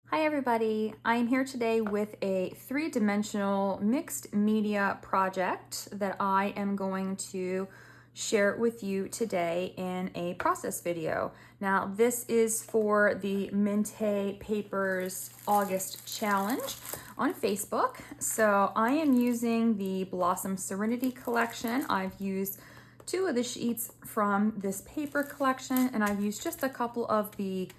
Hi everybody, I am here today with a three-dimensional mixed media project that I am going to share with you today in a process video. Now this is for the Mintay Papers August Challenge on Facebook. So I am using the Blossom Serenity collection. I've used two of the sheets from this paper collection, and I've used just a couple of the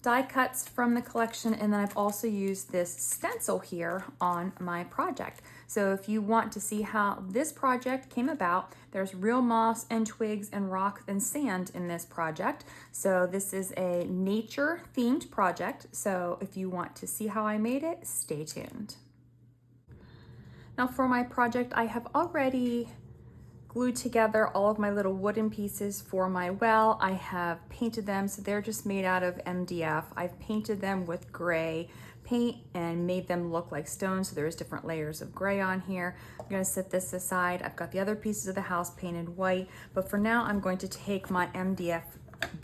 die cuts from the collection, and then I've also used this stencil here on my project. So if you want to see how this project came about, there's real moss and twigs and rock and sand in this project. So this is a nature themed project. So if you want to see how I made it, stay tuned. Now for my project, I have already glued together all of my little wooden pieces for my well. I have painted them, so they're just made out of MDF. I've painted them with gray paint and made them look like stone, so there's different layers of gray on here. I'm gonna set this aside. I've got the other pieces of the house painted white, but for now I'm going to take my MDF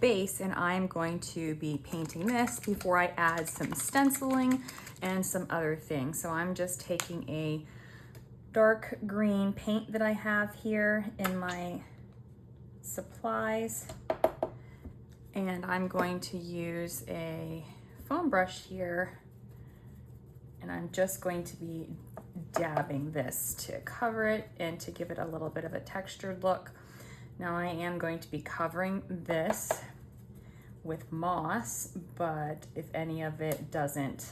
base and I'm going to be painting this before I add some stenciling and some other things. So I'm just taking a dark green paint that I have here in my supplies, and I'm going to use a foam brush here, and I'm just going to be dabbing this to cover it and to give it a little bit of a textured look. Now I am going to be covering this with moss, but if any of it doesn't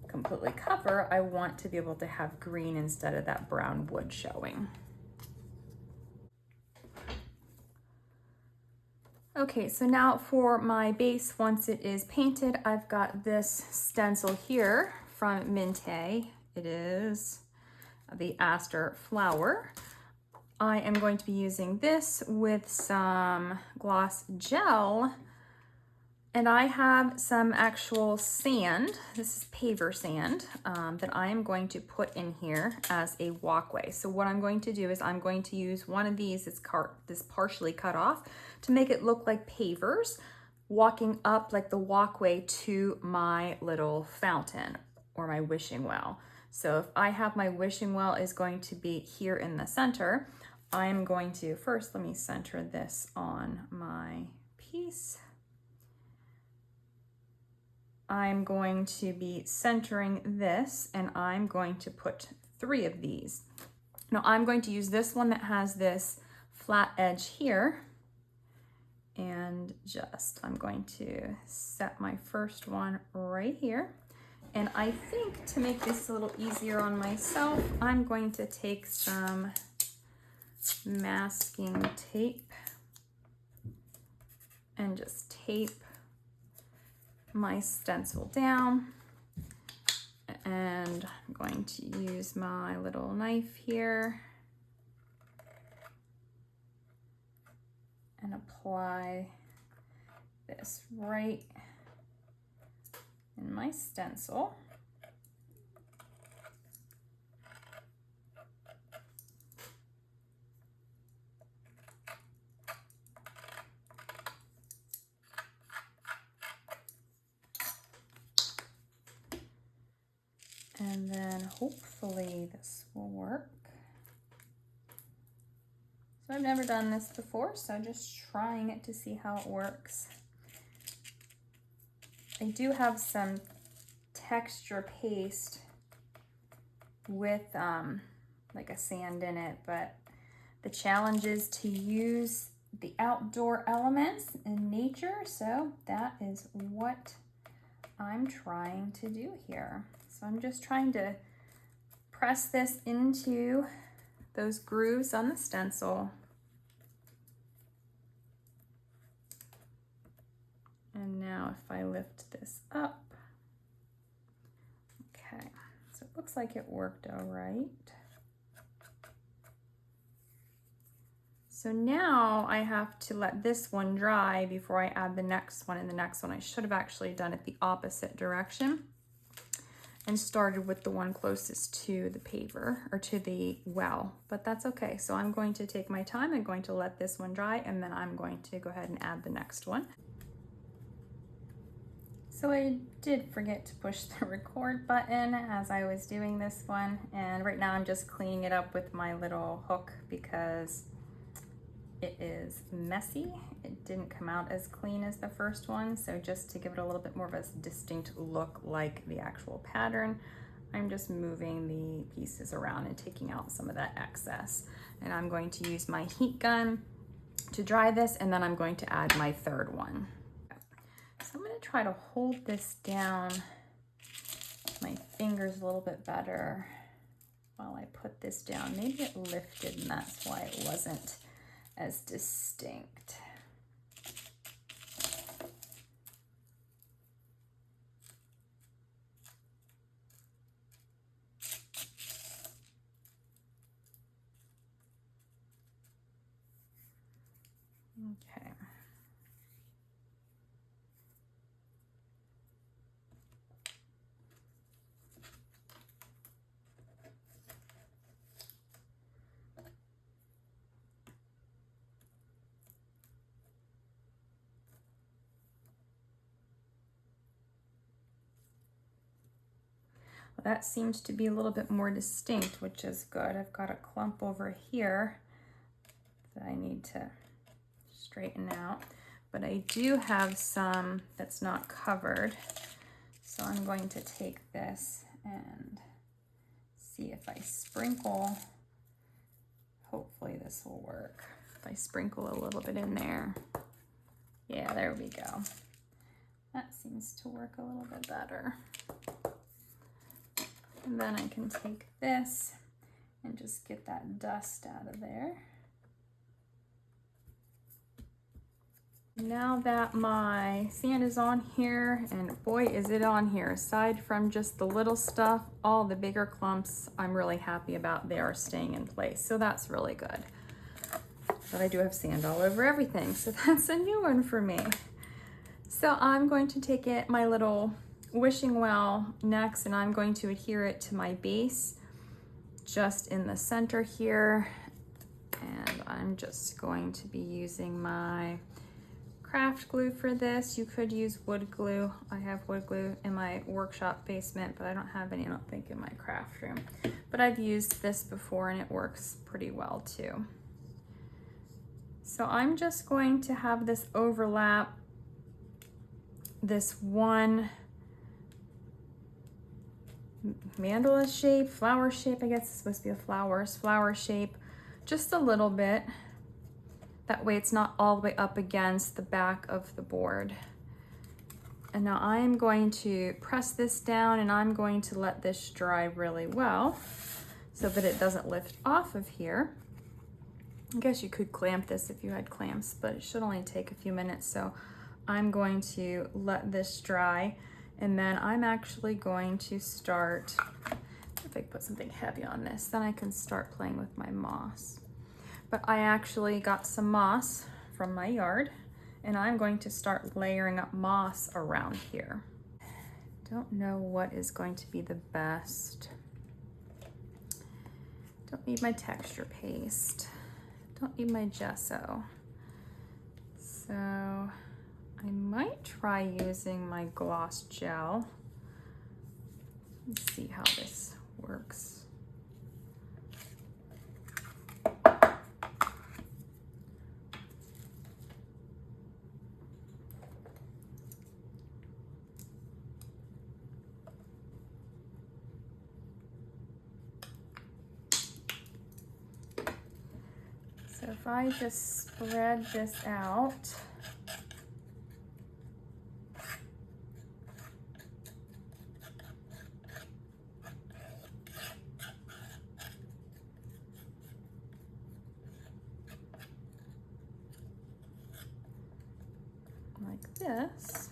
completely cover, I want to be able to have green instead of that brown wood showing. Okay, so now for my base, once it is painted, I've got this stencil here from Mintay. It is the Aster flower. I am going to be using this with some gloss gel, and I have some actual sand, this is paver sand, that I am going to put in here as a walkway. So what I'm going to do is I'm going to use one of these, this partially cut off, to make it look like pavers, walking up like the walkway to my little fountain or my wishing well. So if I have my wishing well is going to be here in the center, I'm going to, first let me center this on my piece. I'm going to be centering this, and I'm going to put 3 of these. Now I'm going to use this one that has this flat edge here, and I'm going to set my first one right here. And I think to make this a little easier on myself, I'm going to take some masking tape and just tape my stencil down, and I'm going to use my little knife here and apply this right in my stencil. And then hopefully this will work. So I've never done this before, so just trying it to see how it works. I do have some texture paste with like a sand in it, but the challenge is to use the outdoor elements in nature, so that is what I'm trying to do here. So I'm just trying to press this into those grooves on the stencil. And now if I lift this up, okay, so it looks like it worked all right. So now I have to let this one dry before I add the next one, and the next one I should have actually done it the opposite direction and started with the one closest to the paver or to the well, but that's okay. So I'm going to take my time. I'm going to let this one dry, and then I'm going to go ahead and add the next one. So I did forget to push the record button as I was doing this one, and right now I'm just cleaning it up with my little hook because it is messy. It didn't come out as clean as the first one, so just to give it a little bit more of a distinct look like the actual pattern, I'm just moving the pieces around and taking out some of that excess. And I'm going to use my heat gun to dry this, and then I'm going to add my third one. So I'm going to try to hold this down my fingers a little bit better while I put this down. Maybe it lifted and that's why it wasn't as distinct. Okay. That seems to be a little bit more distinct, which is good. I've got a clump over here that I need to straighten out, but I do have some that's not covered. So I'm going to take this and see if I sprinkle, hopefully this will work. If I sprinkle a little bit in there. Yeah, there we go. That seems to work a little bit better. And then I can take this and just get that dust out of there. Now that my sand is on here, and boy is it on here, aside from just the little stuff, all the bigger clumps I'm really happy about, they are staying in place. So that's really good. But I do have sand all over everything, so that's a new one for me. So I'm going to take my little wishing well next, and I'm going to adhere it to my base just in the center here. And I'm just going to be using my craft glue for this. You could use wood glue. I have wood glue in my workshop basement, but I don't have any, I don't think, in my craft room. But I've used this before and it works pretty well too. So I'm just going to have this overlap this one mandala shape, flower shape, I guess it's supposed to be a flower shape, just a little bit. That way it's not all the way up against the back of the board. And now I am going to press this down, and I'm going to let this dry really well so that it doesn't lift off of here. I guess you could clamp this if you had clamps, but it should only take a few minutes. So I'm going to let this dry, and then I'm actually going to start, if I put something heavy on this, then I can start playing with my moss. But I actually got some moss from my yard, and I'm going to start layering up moss around here. Don't know what is going to be the best. Don't need my texture paste. Don't need my gesso. So I might try using my gloss gel. Let's see how this works. So if I just spread this out, like this,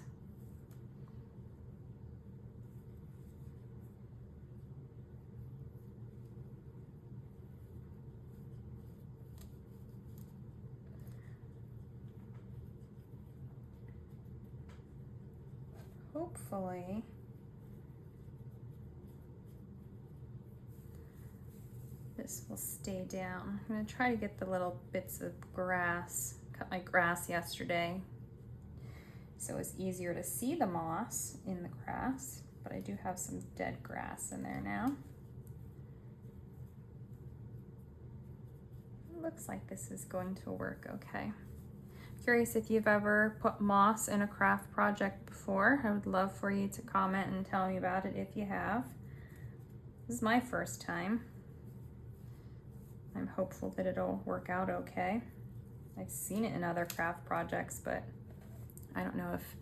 hopefully this will stay down. I'm going to try to get the little bits of grass. Cut my grass yesterday. so it's easier to see the moss in the grass, but I do have some dead grass in there now. Looks like this is going to work okay. Curious if you've ever put moss in a craft project before. I would love for you to comment and tell me about it if you have. This is my first time. I'm hopeful that it'll work out okay. I've seen it in other craft projects, but I don't know if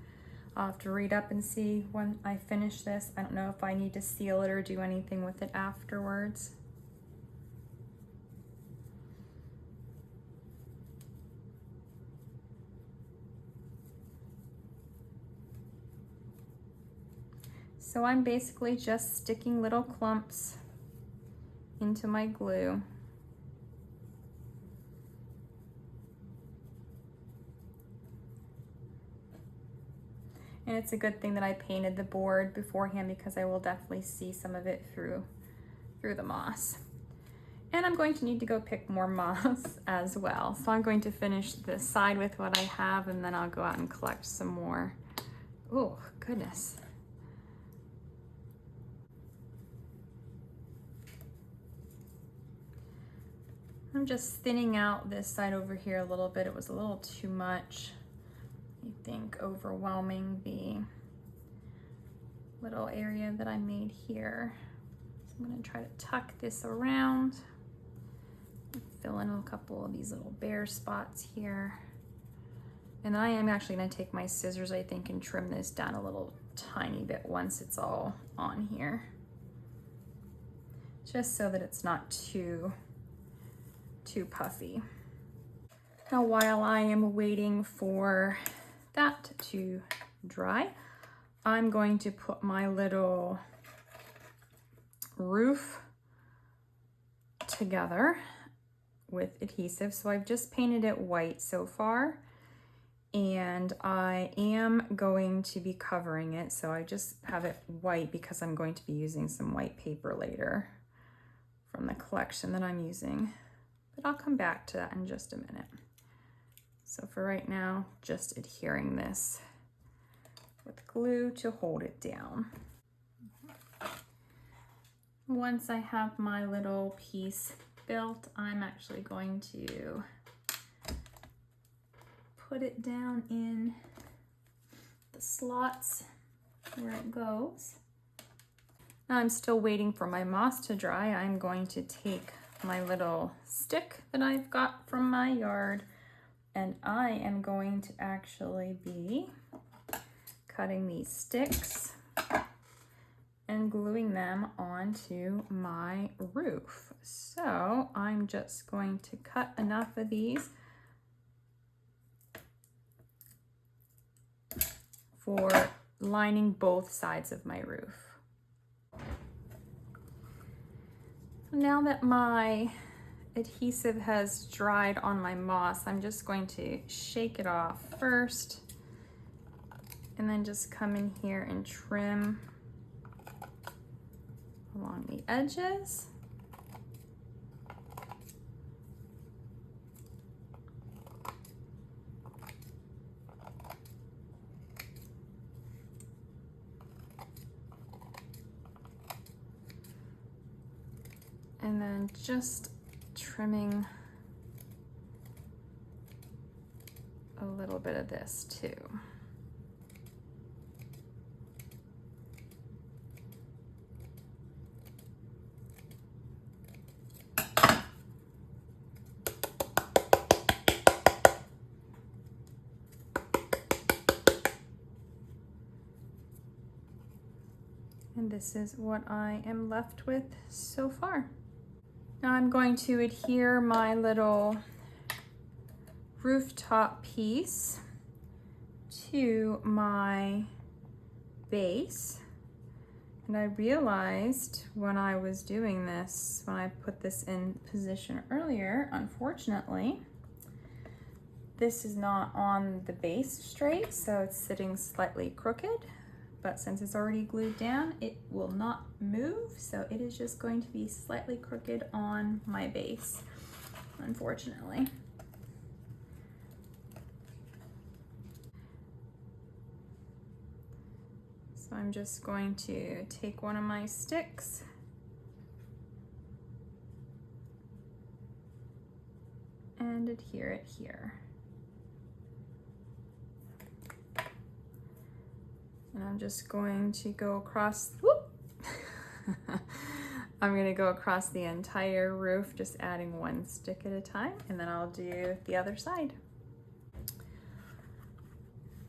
I'll have to read up and see when I finish this. I don't know if I need to seal it or do anything with it afterwards. So I'm basically just sticking little clumps into my glue. And it's a good thing that I painted the board beforehand because I will definitely see some of it through the moss. And I'm going to need to go pick more moss as well. So I'm going to finish this side with what I have, and then I'll go out and collect some more. Oh, goodness. I'm just thinning out this side over here a little bit. It was a little too much, I think, overwhelming the little area that I made here. So I'm gonna try to tuck this around, fill in a couple of these little bare spots here. And I am actually gonna take my scissors, I think, and trim this down a little tiny bit once it's all on here. Just so that it's not too puffy. Now, while I am waiting for that to dry, I'm going to put my little roof together with adhesive. So I've just painted it white so far, and I am going to be covering it. So I just have it white because I'm going to be using some white paper later from the collection that I'm using. But I'll come back to that in just a minute. So for right now, just adhering this with glue to hold it down. Once I have my little piece built, I'm actually going to put it down in the slots where it goes. Now I'm still waiting for my moss to dry. I'm going to take my little stick that I've got from my yard, and I am going to actually be cutting these sticks and gluing them onto my roof. So I'm just going to cut enough of these for lining both sides of my roof. Now that my adhesive has dried on my moss, I'm just going to shake it off first and then just come in here and trim along the edges. And then just trimming a little bit of this too. And this is what I am left with so far. Now I'm going to adhere my little rooftop piece to my base. And I realized when I was doing this, when I put this in position earlier, unfortunately, this is not on the base straight, so it's sitting slightly crooked. But since it's already glued down, it will not move, so it is just going to be slightly crooked on my base, unfortunately. So I'm just going to take one of my sticks and adhere it here. And I'm just going to go across, whoop! I'm gonna go across the entire roof, just adding one stick at a time, and then I'll do the other side.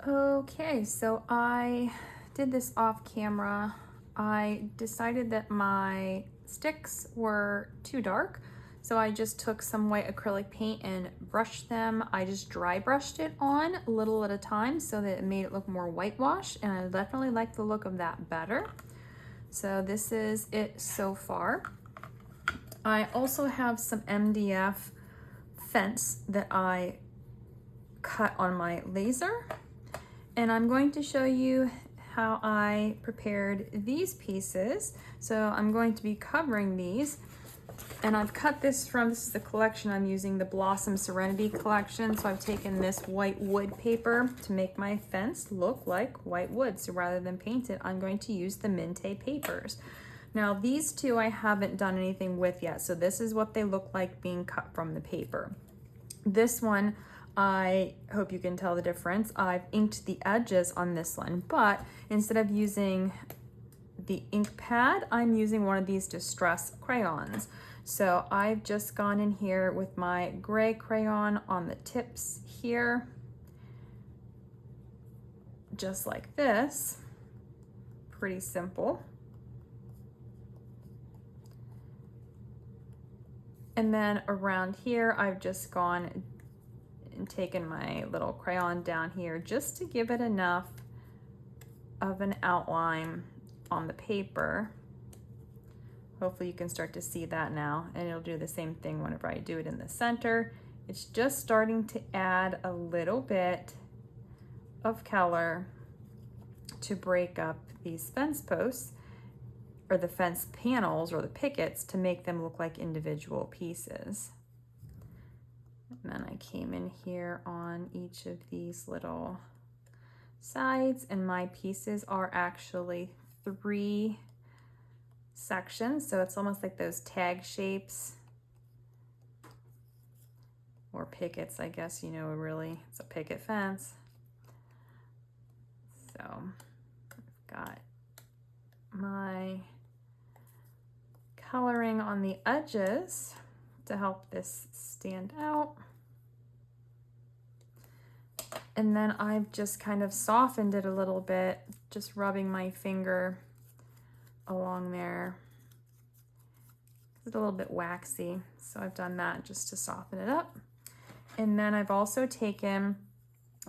Okay, so I did this off camera. I decided that my sticks were too dark, so I just took some white acrylic paint and brushed them. I just dry brushed it on a little at a time so that it made it look more whitewashed, and I definitely like the look of that better. So this is it so far. I also have some MDF fence that I cut on my laser, and I'm going to show you how I prepared these pieces. So I'm going to be covering these, and I've cut this is the collection I'm using, the Blossom Serenity collection. So I've taken this white wood paper to make my fence look like white wood. So rather than paint it, I'm going to use the Mintay papers. Now these two I haven't done anything with yet. So this is what they look like being cut from the paper. This one, I hope you can tell the difference. I've inked the edges on this one, but instead of using the ink pad, I'm using one of these distress crayons. So I've just gone in here with my gray crayon on the tips here, just like this. Pretty simple. And then around here, I've just gone and taken my little crayon down here just to give it enough of an outline on the paper. Hopefully you can start to see that now, and it'll do the same thing whenever I do it in the center. It's just starting to add a little bit of color to break up these fence posts, or the fence panels, or the pickets, to make them look like individual pieces. And then I came in here on each of these little sides, and my pieces are actually 3 sections, so it's almost like those tag shapes, or pickets, I guess, you know, really, it's a picket fence. So I've got my coloring on the edges to help this stand out. And then I've just kind of softened it a little bit, just rubbing my finger along there. It's a little bit waxy, so I've done that just to soften it up. And then I've also taken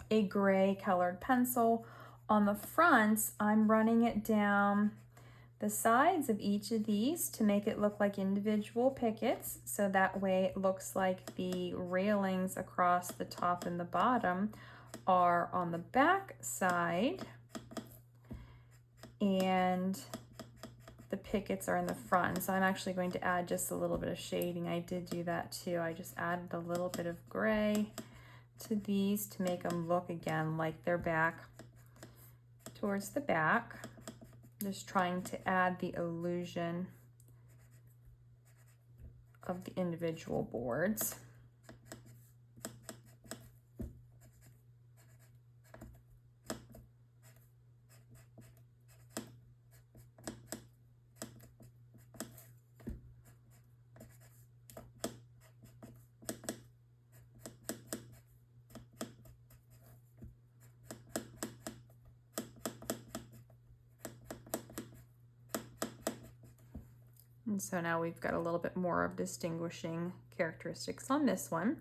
a gray colored pencil. On the fronts, I'm running it down the sides of each of these to make it look like individual pickets, so that way it looks like the railings across the top and the bottom are on the back side and the pickets are in the front. So I'm actually going to add just a little bit of shading. I did do that too. I just added a little bit of gray to these to make them look again like they're back towards the back. Just trying to add the illusion of the individual boards. And so now we've got a little bit more of distinguishing characteristics on this one.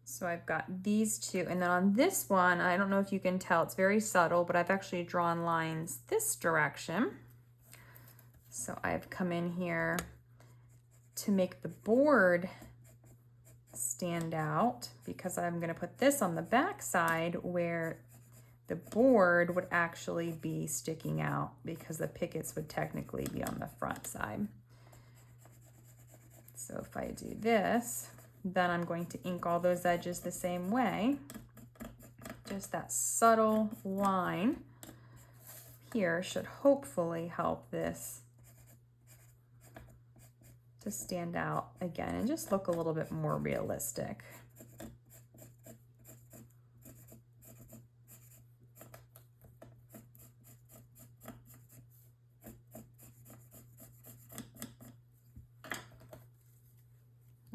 So I've got these two, and then on this one, I don't know if you can tell, it's very subtle, but I've actually drawn lines this direction. So I've come in here to make the board stand out, because I'm going to put this on the back side where the board would actually be sticking out, because the pickets would technically be on the front side. So if I do this, then I'm going to ink all those edges the same way, just that subtle line here should hopefully help this to stand out again and just look a little bit more realistic.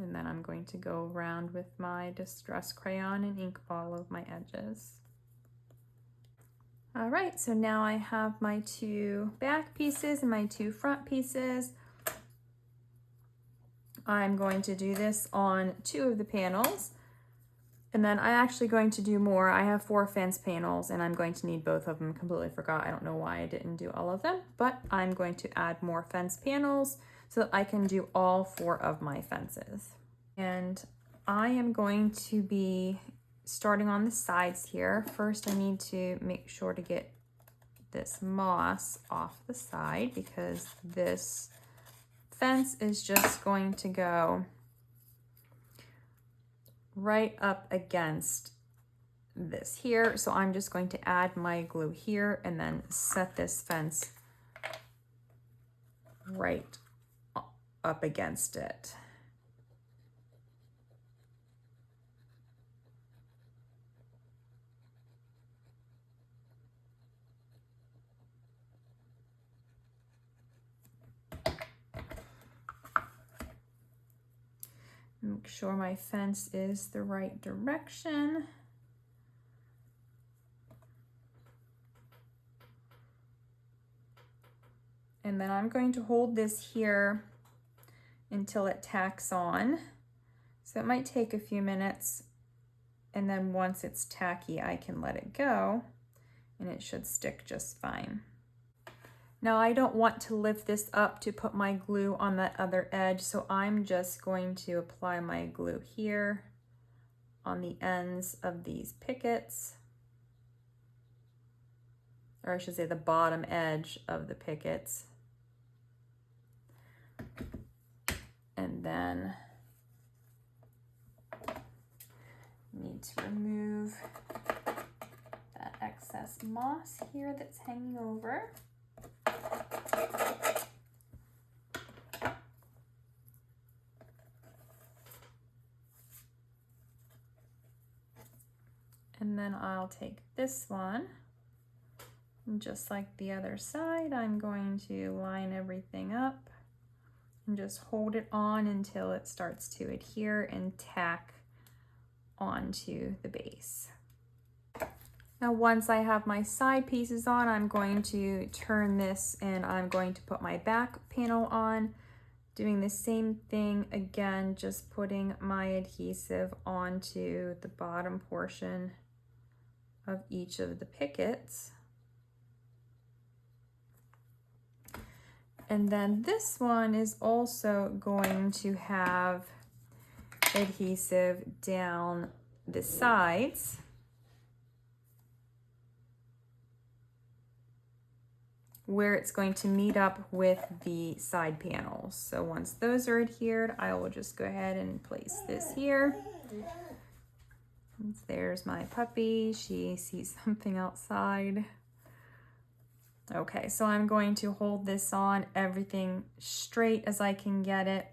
And then I'm going to go around with my distress crayon and ink all of my edges. All right, so now I have my 2 back pieces and my 2 front pieces. I'm going to do this on 2 of the panels. And then I'm actually going to do more. I have 4 fence panels and I'm going to need both of them. Completely forgot. I don't know why I didn't do all of them, but I'm going to add more fence panels so that I can do all 4 of my fences. And I am going to be starting on the sides here. First, I need to make sure to get this moss off the side because this fence is just going to go right up against this here. So I'm just going to add my glue here and then set this fence right up against it. Make sure my fence is the right direction. And then I'm going to hold this here until it tacks on. So it might take a few minutes, and then once it's tacky, I can let it go and it should stick just fine. Now I don't want to lift this up to put my glue on that other edge, so I'm just going to apply my glue here on the ends of these pickets, or I should say the bottom edge of the pickets. And then need to remove that excess moss here that's hanging over. And then I'll take this one, and just like the other side, I'm going to line everything up and just hold it on until it starts to adhere and tack onto the base. Now once I have my side pieces on, I'm going to turn this and I'm going to put my back panel on, doing the same thing again, just putting my adhesive onto the bottom portion of each of the pickets. And then this one is also going to have adhesive down the sides. Where it's going to meet up with the side panels. So once those are adhered, I will just go ahead and place this here. And there's my puppy. She sees something outside. Okay, so I'm going to hold this on, everything straight as I can get it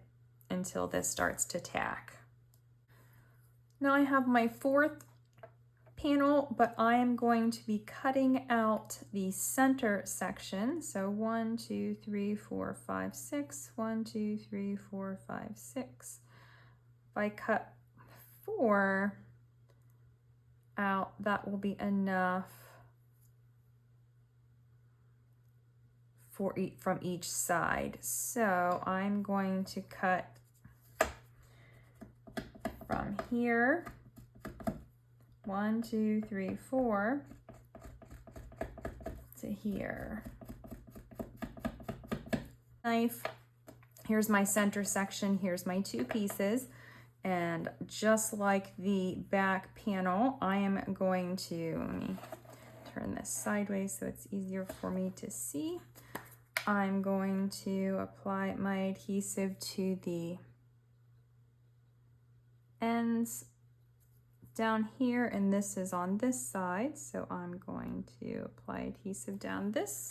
until this starts to tack. Now I have my 4th panel, but I am going to be cutting out the center section. So 1, 2, 3, 4, 5, 6, 1, 2, 3, 4, 5, 6. If I cut 4 out, that will be enough for from each side. So I'm going to cut from here, 1, 2, 3, 4 to here. Knife. Here's my center section. Here's my 2 pieces. And just like the back panel, I am going to, let me turn this sideways so it's easier for me to see. I'm going to apply my adhesive to the ends down here, and this is on this side. So I'm going to apply adhesive down this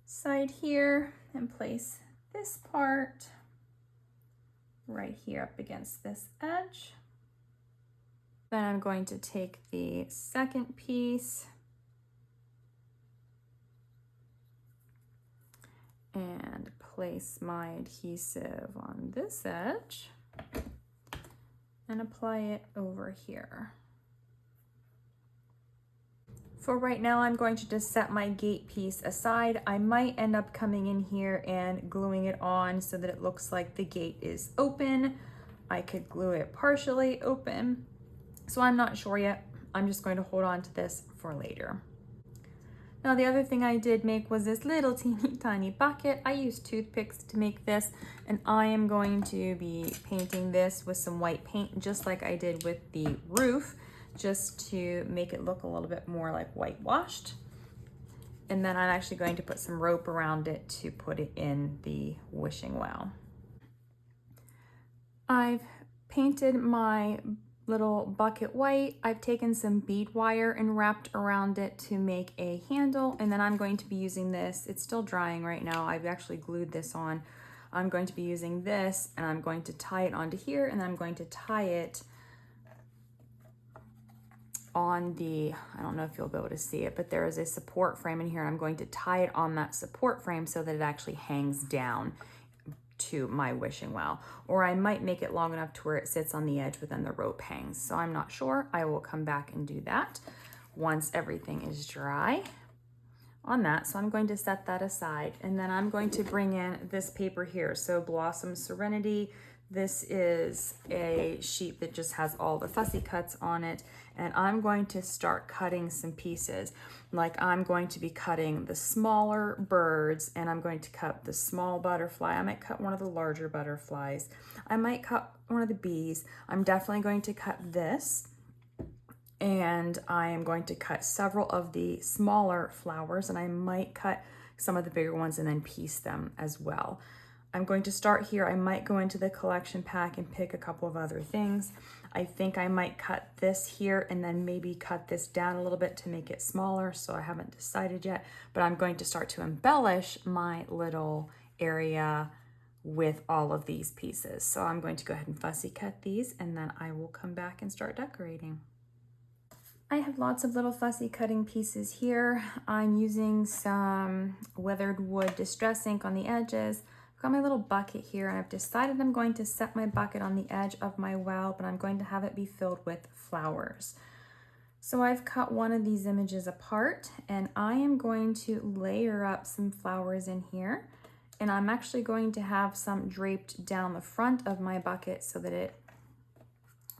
side here and place this part right here up against this edge. Then I'm going to take the second piece and place my adhesive on this edge and apply it over here. For right now, I'm going to just set my gate piece aside. I might end up coming in here and gluing it on so that it looks like the gate is open. I could glue it partially open, so I'm not sure yet. I'm just going to hold on to this for later. Now the other thing I did make was this little teeny tiny bucket. I used toothpicks to make this, and I am going to be painting this with some white paint just like I did with the roof, just to make it look a little bit more like whitewashed. And then I'm actually going to put some rope around it to put it in the wishing well. I've painted my little bucket white. I've taken some bead wire and wrapped around it to make a handle, and then I'm going to be using this. It's still drying right now. I've actually glued this on. I'm going to be using this, and I'm going to tie it onto here, and I'm going to tie it on the, I don't know if you'll be able to see it, but there is a support frame in here. I'm going to tie it on that support frame so that it actually hangs down to my wishing well, or I might make it long enough to where it sits on the edge, but then the rope hangs. So I'm not sure. I will come back and do that once everything is dry on that. So I'm going to set that aside, and then I'm going to bring in this paper here. So Blossom Serenity. This is a sheet that just has all the fussy cuts on it, and I'm going to start cutting some pieces. Like I'm going to be cutting the smaller birds, and I'm going to cut the small butterfly. I might cut one of the larger butterflies. I might cut one of the bees. I'm definitely going to cut this, and I am going to cut several of the smaller flowers, and I might cut some of the bigger ones and then piece them as well. I'm going to start here. I might go into the collection pack and pick a couple of other things. I think I might cut this here and then maybe cut this down a little bit to make it smaller, so I haven't decided yet, but I'm going to start to embellish my little area with all of these pieces. So I'm going to go ahead and fussy cut these, and then I will come back and start decorating. I have lots of little fussy cutting pieces here. I'm using some weathered wood distress ink on the edges. I've got my little bucket here, and I've decided I'm going to set my bucket on the edge of my well, but I'm going to have it be filled with flowers. So I've cut one of these images apart, and I am going to layer up some flowers in here, and I'm actually going to have some draped down the front of my bucket so that it,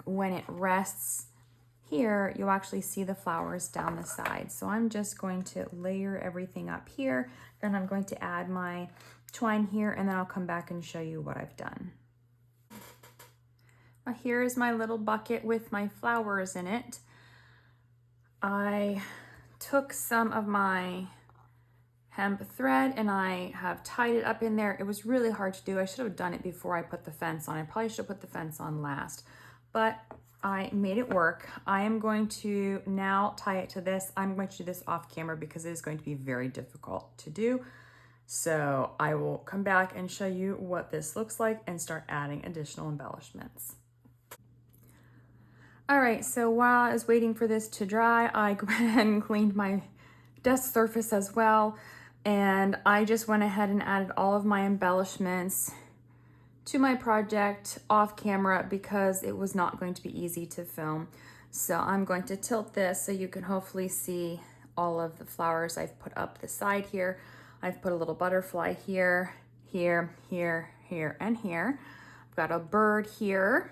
when it rests here, you'll actually see the flowers down the side. So I'm just going to layer everything up here, and I'm going to add my twine here, and then I'll come back and show you what I've done. Now here's my little bucket with my flowers in it. I took some of my hemp thread and I have tied it up in there. It was really hard to do. I should have done it before I put the fence on. I probably should have put the fence on last, but I made it work. I am going to now tie it to this. I'm going to do this off camera because it is going to be very difficult to do. So I will come back and show you what this looks like and start adding additional embellishments. All right, so while I was waiting for this to dry, I went ahead and cleaned my desk surface as well. And I just went ahead and added all of my embellishments to my project off camera because it was not going to be easy to film. So I'm going to tilt this so you can hopefully see all of the flowers I've put up the side here. I've put a little butterfly here, here, here, here, and here. I've got a bird here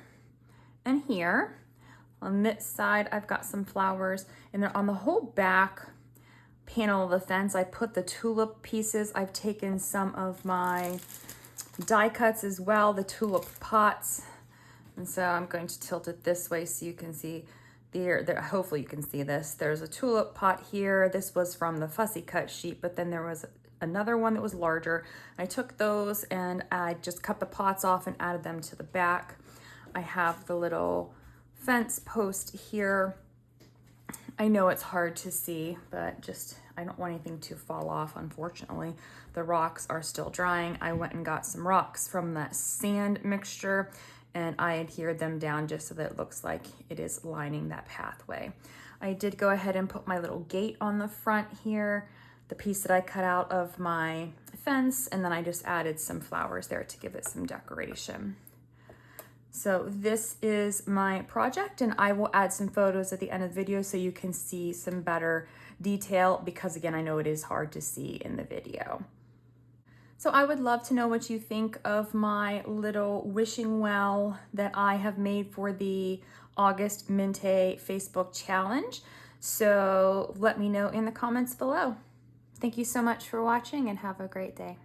and here. On this side, I've got some flowers, and then on the whole back panel of the fence, I put the tulip pieces. I've taken some of my die cuts as well, the tulip pots. And so I'm going to tilt it this way so you can see there, hopefully you can see this. There's a tulip pot here. This was from the fussy cut sheet, but then there was another one that was larger. I took those and I just cut the pots off and added them to the back. I have the little fence post here. I know it's hard to see, but I don't want anything to fall off, unfortunately. The rocks are still drying. I went and got some rocks from that sand mixture, and I adhered them down just so that it looks like it is lining that pathway. I did go ahead and put my little gate on the front here, the piece that I cut out of my fence, and then I just added some flowers there to give it some decoration. So this is my project, and I will add some photos at the end of the video so you can see some better detail, because again, I know it is hard to see in the video. So I would love to know what you think of my little wishing well that I have made for the August Mintay Facebook challenge. So let me know in the comments below. Thank you so much for watching, and have a great day.